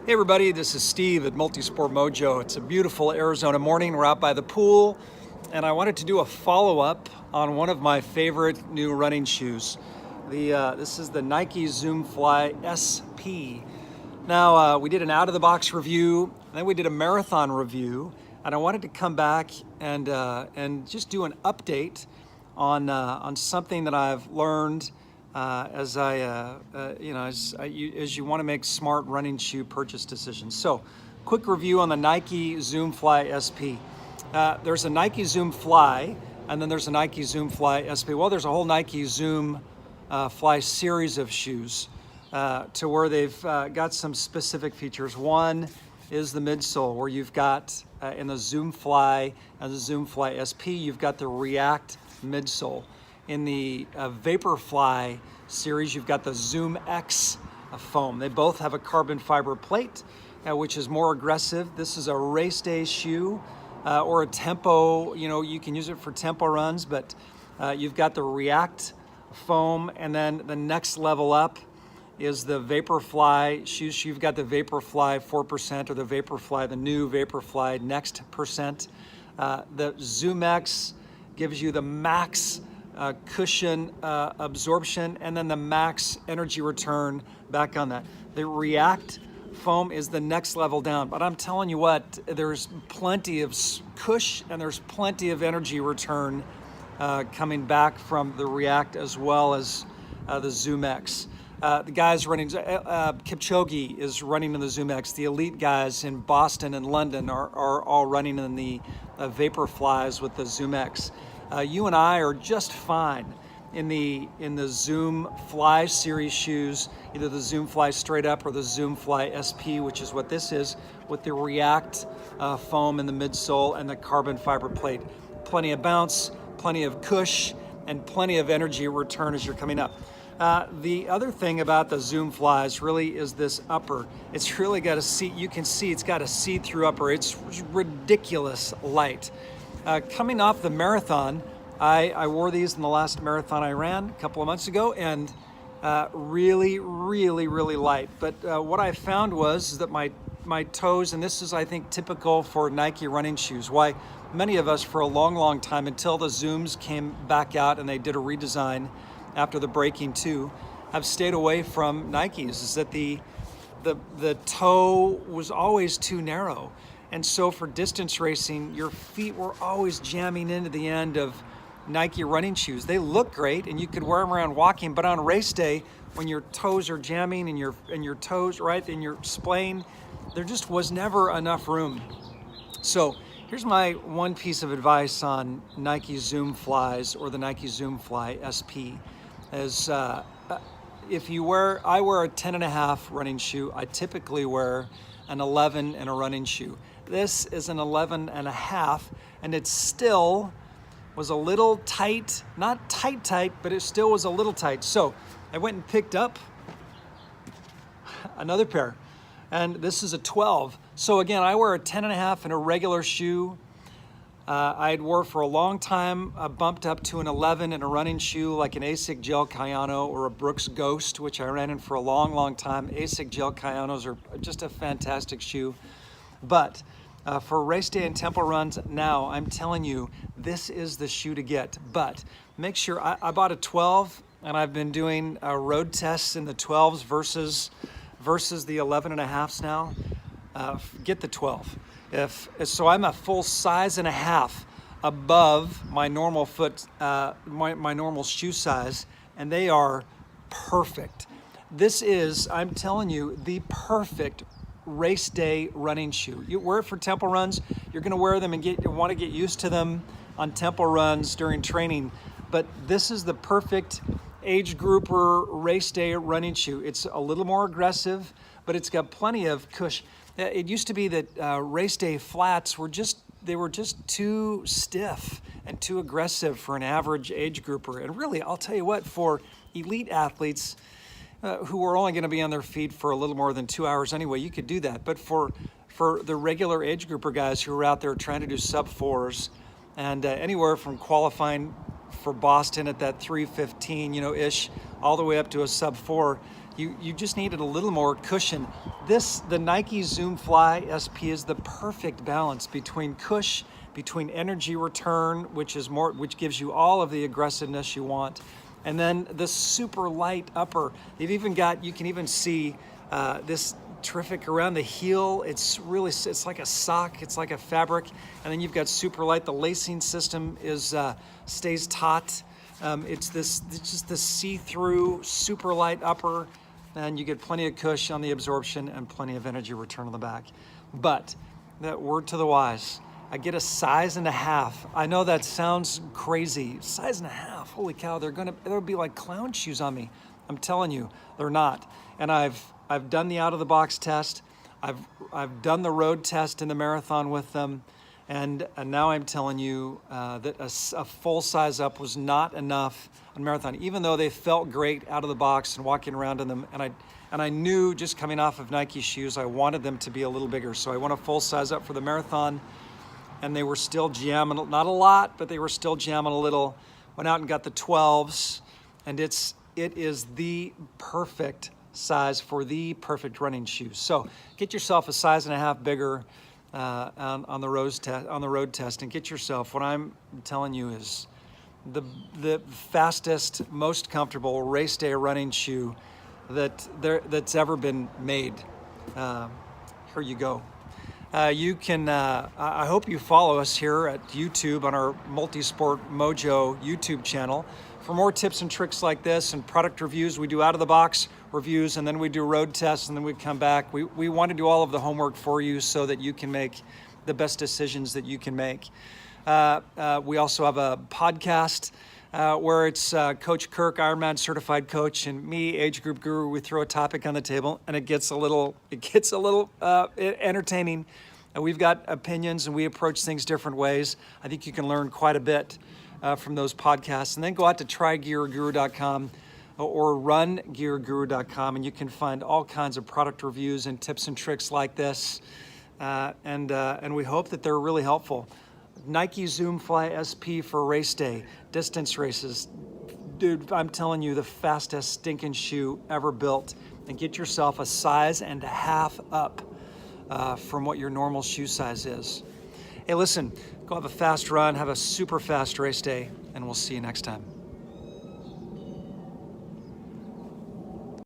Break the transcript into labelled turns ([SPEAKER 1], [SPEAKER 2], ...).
[SPEAKER 1] Hey everybody, this is Steve at Multisport Mojo. It's a beautiful Arizona morning. We're out by the pool, and I wanted to do a follow-up on one of my favorite new running shoes. This is the Nike Zoom Fly SP. Now, we did an out-of-the-box review, and then we did a marathon review, and I wanted to come back and just do an update on something that I've learned as you want to make smart running shoe purchase decisions. So, quick review on the Nike Zoom Fly SP. There's a Nike Zoom Fly, and then there's a Nike Zoom Fly SP. Well, there's a whole Nike Zoom Fly series of shoes to where they've got some specific features. One is the midsole, where you've got in the Zoom Fly and the Zoom Fly SP, you've got the React midsole. In the Vaporfly series, you've got the Zoom X foam. They both have a carbon fiber plate, which is more aggressive. This is a race day shoe or a tempo. You can use it for tempo runs, but you've got the React foam, and then the next level up is the Vaporfly shoes. You've got the Vaporfly 4% or the Vaporfly, the new Vaporfly Next percent. The Zoom X gives you the max cushion absorption, and then the max energy return back on that. The React foam is the next level down, but I'm telling you what, there's plenty of cush and there's plenty of energy return coming back from the React as well as the Zoom X. The guys running, Kipchoge is running in the Zoom X. The elite guys in Boston and London are all running in the Vaporflies with the Zoom X. You and I are just fine in the Zoom Fly series shoes, either the Zoom Fly straight up or the Zoom Fly SP, which is what this is, with the React foam in the midsole and the carbon fiber plate. Plenty of bounce, plenty of cush, and plenty of energy return as you're coming up. The other thing about the Zoom Flies really is this upper. It's really got a you can see it's got a see-through upper. It's ridiculous light. Coming off the marathon, I wore these in the last marathon I ran a couple of months ago, and really light. But what I found was that my toes, and this is, I think, typical for Nike running shoes, why many of us for a long time, until the Zooms came back out and they did a redesign after the Breaking 2, have stayed away from Nikes, is that the toe was always too narrow. And so for distance racing, your feet were always jamming into the end of Nike running shoes. They look great and you could wear them around walking, but on race day, when your toes are jamming and your toes, right, and you're splaying, there just was never enough room. So here's my one piece of advice on Nike Zoom Flies or the Nike Zoom Fly SP is I wear a 10.5 running shoe. I typically wear an 11 in a running shoe. This is an 11.5, and it still was a little tight, not tight, but it still was a little tight. So I went and picked up another pair, and this is a 12. So again, I wear a 10.5 in a regular shoe. I'd wore for a long time, bumped up to an 11 in a running shoe like an Asics Gel Kayano or a Brooks Ghost, which I ran in for a long time. Asics Gel Kayanos are just a fantastic shoe. But for race day and tempo runs, now I'm telling you, this is the shoe to get. But make sure, I bought a 12, and I've been doing road tests in the 12s versus the 11.5s now. Get the 12. So I'm a full size and a half above my normal foot, my normal shoe size, and they are perfect. This is, I'm telling you, the perfect race day running shoe. You wear it for tempo runs, you're gonna wear them and want to get used to them on tempo runs during training, but this is the perfect age grouper race day running shoe. It's a little more aggressive, but it's got plenty of cush. It used to be that race day flats were just too stiff and too aggressive for an average age grouper. And really, I'll tell you what, for elite athletes who are only going to be on their feet for a little more than 2 hours anyway, you could do that. But for the regular age grouper guys who are out there trying to do sub fours and anywhere from qualifying for Boston at that 3:15, ish, all the way up to a sub 4, You just needed a little more cushion. The Nike Zoom Fly SP is the perfect balance between between energy return, which gives you all of the aggressiveness you want, and then the super light upper. You can even see this terrific around the heel. It's like a sock. It's like a fabric, and then you've got super light. The lacing system stays taut. It's just this see-through super light upper, and you get plenty of cushion on the absorption and plenty of energy return on the back. But that word to the wise, I get a size and a half. I know that sounds crazy. Size and a half. Holy cow! They'll be like clown shoes on me. I'm telling you, they're not. And I've done the out-of-the-box test. I've done the road test in the marathon with them, and now I'm telling you that a full size up was not enough on marathon. Even though they felt great out of the box and walking around in them, and I knew just coming off of Nike shoes, I wanted them to be a little bigger. So I went a full size up for the marathon, and they were still jamming, not a lot, but they were still jamming a little. Went out and got the 12s, and it is the perfect size for the perfect running shoes. So get yourself a size and a half bigger on the road test, and get yourself what I'm telling you is the fastest, most comfortable race day running shoe that's ever been made. Here you go. You can. I hope you follow us here at YouTube on our Multisport Mojo YouTube channel for more tips and tricks like this and product reviews. We do out of the box reviews, and then we do road tests, and then we come back. We want to do all of the homework for you so that you can make the best decisions that you can make. We also have a podcast where it's Coach Kirk, Ironman certified coach, and me, age group guru. We throw a topic on the table, and it gets a little entertaining. And we've got opinions, and we approach things different ways. I think you can learn quite a bit from those podcasts. And then go out to trygearguru.com or rungearguru.com, and you can find all kinds of product reviews and tips and tricks like this. And we hope that they're really helpful. Nike Zoom Fly SP for race day, distance races. Dude, I'm telling you, the fastest stinking shoe ever built. And get yourself a size and a half up from what your normal shoe size is. Hey, listen, go have a fast run, have a super fast race day, and we'll see you next time.